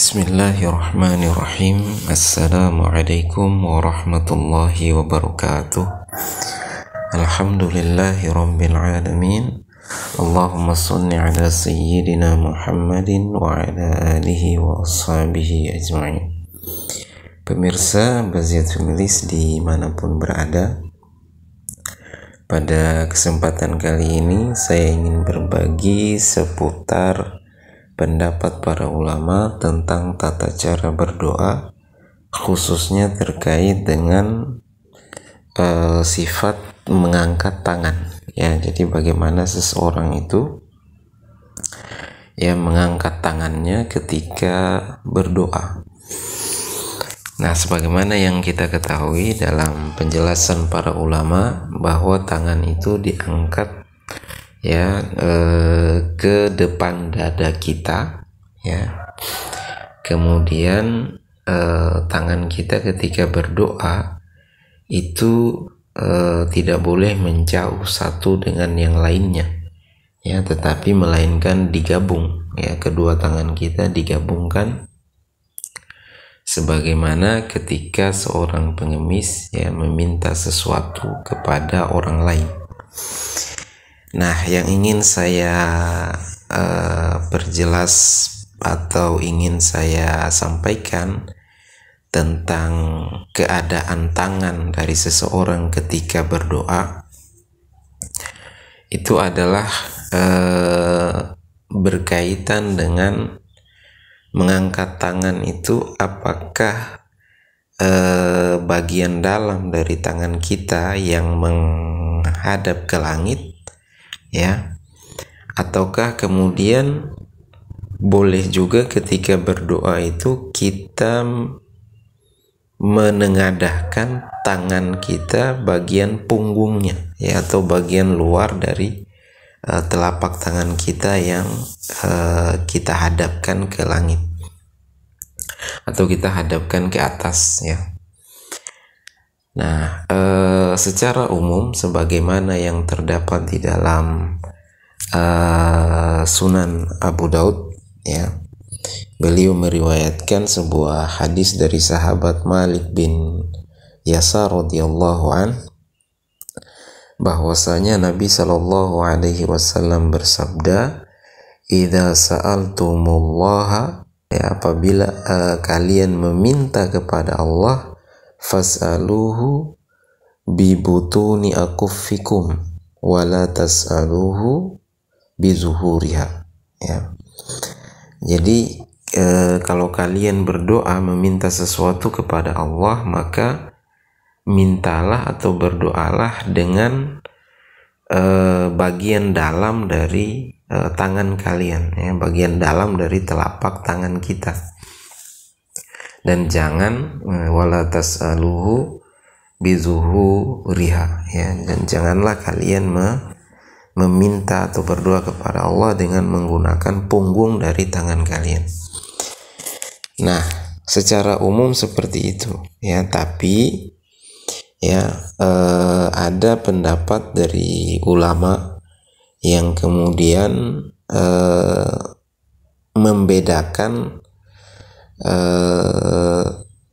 Bismillahirrahmanirrahim. Assalamualaikum warahmatullahi wabarakatuh. Alhamdulillahirabbil alamin. Allahumma shalli ala sayyidina Muhammadin wa ala alihi wa ashabihi ajma'in. Pemirsa Baziyat Families dimanapun berada, pada kesempatan kali ini saya ingin berbagi seputar pendapat para ulama tentang tata cara berdoa, khususnya terkait dengan sifat mengangkat tangan. Ya, jadi bagaimana seseorang itu mengangkat tangannya ketika berdoa. Nah, sebagaimana yang kita ketahui dalam penjelasan para ulama bahwa tangan itu diangkat ke depan dada kita, kemudian tangan kita ketika berdoa itu tidak boleh menjauh satu dengan yang lainnya, tetapi melainkan digabung, kedua tangan kita digabungkan sebagaimana ketika seorang pengemis meminta sesuatu kepada orang lain. Nah, yang ingin saya perjelas atau ingin saya sampaikan tentang keadaan tangan dari seseorang ketika berdoa itu adalah berkaitan dengan mengangkat tangan itu, apakah bagian dalam dari tangan kita yang menghadap ke langit, ataukah kemudian boleh juga ketika berdoa itu kita menengadahkan tangan kita bagian punggungnya, atau bagian luar dari telapak tangan kita yang kita hadapkan ke langit atau kita hadapkan ke atas, Nah, secara umum sebagaimana yang terdapat di dalam Sunan Abu Daud, beliau meriwayatkan sebuah hadis dari sahabat Malik bin Yasar radhiyallahu an, bahwasanya Nabi Shallallahu alaihi wasallam bersabda, "Idza sa'altumullaha," apabila kalian meminta kepada Allah, fas'aluhu bibutuni akuffikum wala tas'aluhu bizuhuriha. Jadi kalau kalian berdoa meminta sesuatu kepada Allah, maka mintalah atau berdoalah dengan bagian dalam dari tangan kalian, bagian dalam dari telapak tangan kita, dan jangan wala tas'aluhu bizuhuriha, dan janganlah kalian meminta atau berdoa kepada Allah dengan menggunakan punggung dari tangan kalian. Nah, secara umum seperti itu, tapi ada pendapat dari ulama yang kemudian membedakan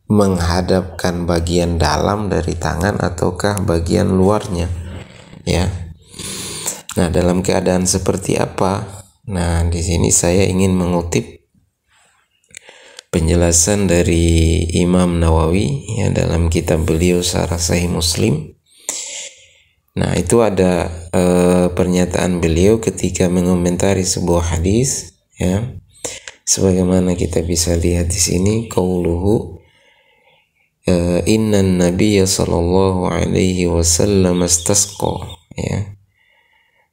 menghadapkan bagian dalam dari tangan ataukah bagian luarnya, Nah, dalam keadaan seperti apa? Nah, di sini saya ingin mengutip penjelasan dari Imam Nawawi dalam kitab beliau Syarah Sahih Muslim. Nah, itu ada pernyataan beliau ketika mengomentari sebuah hadis, sebagaimana kita bisa lihat di sini, qauluhu innan nabiyya sallallahu alaihi wasallam istasqa,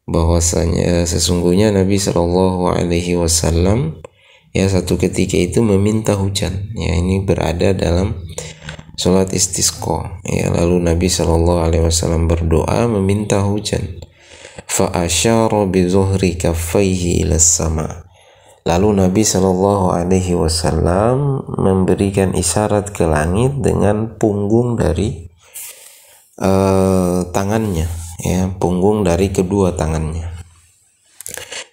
bahwasanya sesungguhnya Nabi sallallahu alaihi wasallam satu ketika itu meminta hujan, ini berada dalam sholat istisqa, lalu Nabi sallallahu alaihi wasallam berdoa meminta hujan, fa asyara bi zuhri kaffaihi ila sama. Lalu Nabi Shallallahu Alaihi Wasallam memberikan isyarat ke langit dengan punggung dari tangannya, punggung dari kedua tangannya,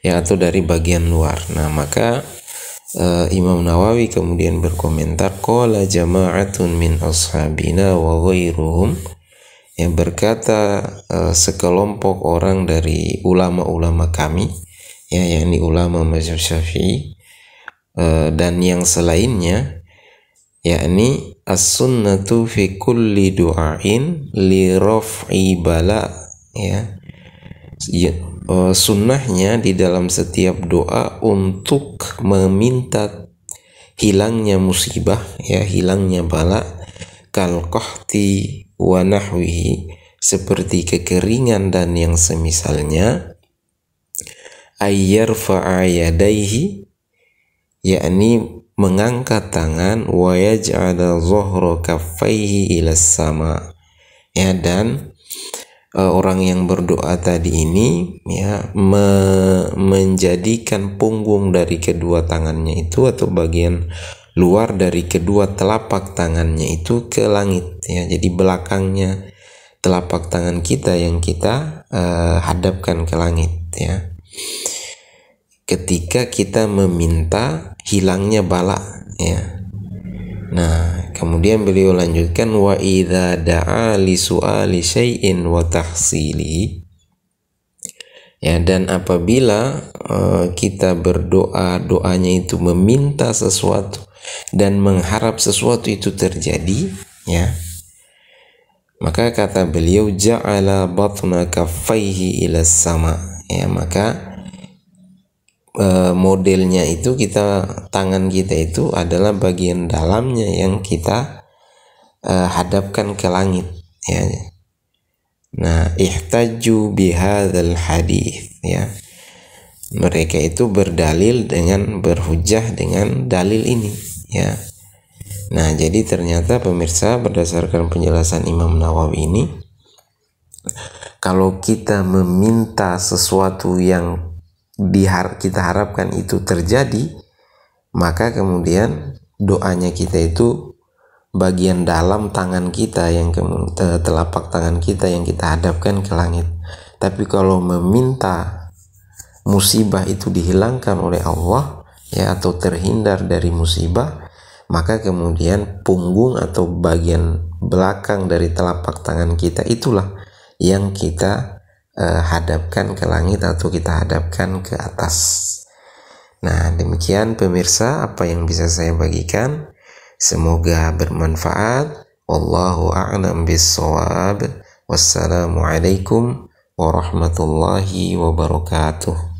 atau dari bagian luar. Nah, maka Imam Nawawi kemudian berkomentar, qala jama'atun min ashabina wa ghairuhum, yang berkata sekelompok orang dari ulama-ulama kami, ya, yakni ulama mazhab Syafi'i dan yang selainnya, yakni as-sunnatu fi kulli du'ain li raf'i bala, ya, sunnahnya di dalam setiap doa untuk meminta hilangnya musibah, ya, hilangnya bala, kal qahti wa nahwihi, seperti kekeringan dan yang semisalnya, ayyarfa'a yadaihi, yakni mengangkat tangan, wa yaj'ala zuhra kaffaihi ila sama, ya, dan orang yang berdoa tadi ini, ya, menjadikan punggung dari kedua tangannya itu atau bagian luar dari kedua telapak tangannya itu ke langit, ya. Jadi belakangnya telapak tangan kita yang kita hadapkan ke langit, ya, ketika kita meminta hilangnya bala, ya. Nah, kemudian beliau lanjutkan, wa idza da'a li su'ali syai'in wa tahsili, ya, dan apabila kita berdoa, doanya itu meminta sesuatu dan mengharap sesuatu itu terjadi, ya, maka kata beliau, ja'ala batna kaffaihi ila sama, ya, maka modelnya itu tangan kita itu adalah bagian dalamnya yang kita hadapkan ke langit, ya. Nah, ihtaju bihadzal hadis, ya, mereka itu berhujjah dengan dalil ini, ya. Nah, jadi ternyata pemirsa, berdasarkan penjelasan Imam Nawawi ini, kalau kita meminta sesuatu yang kita harapkan itu terjadi, maka kemudian doanya kita itu bagian dalam tangan kita, yang telapak tangan kita yang kita hadapkan ke langit. Tapi kalau meminta musibah itu dihilangkan oleh Allah, ya, atau terhindar dari musibah, maka kemudian punggung atau bagian belakang dari telapak tangan kita itulah yang kita hadapkan ke langit atau kita hadapkan ke atas. Nah, demikian pemirsa apa yang bisa saya bagikan, semoga bermanfaat. Wallahu a'lam bissawab. Wassalamualaikum warahmatullahi wabarakatuh.